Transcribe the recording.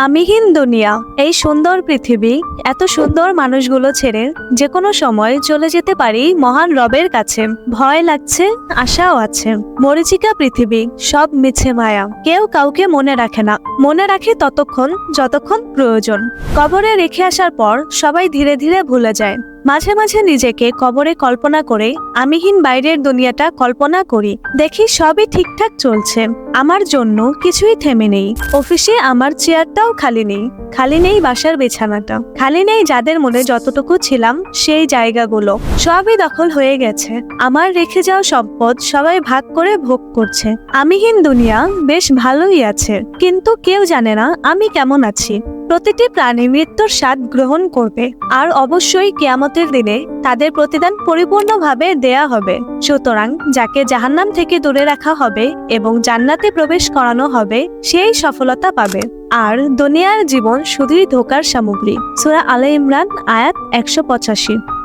আমিহীন দুনিয়া, এই সুন্দর পৃথিবী, এত সুন্দর মানুষগুলো ছেড়ে যে কোনো সময় চলে যেতে পারি মহান রবের কাছে। ভয় লাগছে, আশাও আছে। মরীচিকা পৃথিবী, সব মিছে মায়া, কেউ কাউকে মনে রাখে না। মনে রাখে ততক্ষণ যতক্ষণ প্রয়োজন। কবরে রেখে আসার পর সবাই ধীরে ধীরে ভুলে যায়। মাঝে মাঝে নিজেকে কবরে কল্পনা করে আমিহীন বাইরের দুনিয়াটা কল্পনা করি। দেখি সবই ঠিকঠাক চলছে, আমার জন্য কিছুই থেমে নেই। অফিসে আমার চেয়ারটাও খালি নেই, খালি নেই বাসার বিছানাটা, খালি নেই যাদের মনে যতটুকু ছিলাম সেই জায়গাগুলো। সবই দখল হয়ে গেছে। আমার রেখে যাওয়া সম্পদ সবাই ভাগ করে ভোগ করছে। আমিহীন দুনিয়া বেশ ভালোই আছে, কিন্তু কেউ জানে না আমি কেমন আছি। প্রতিটি প্রাণী মৃত্যুর স্বাদ গ্রহণ করবে, আর অবশ্যই কিয়ামতের দিনে তাদের প্রতিদান পরিপূর্ণভাবে দেয়া হবে। সুতরাং যাকে জাহান্নাম থেকে দূরে রাখা হবে এবং জান্নাতে প্রবেশ করানো হবে, সেই সফলতা পাবে। আর দুনিয়ার জীবন শুধুই ধোঁকার সামগ্রী। সূরা আলে ইমরান আয়াত 185।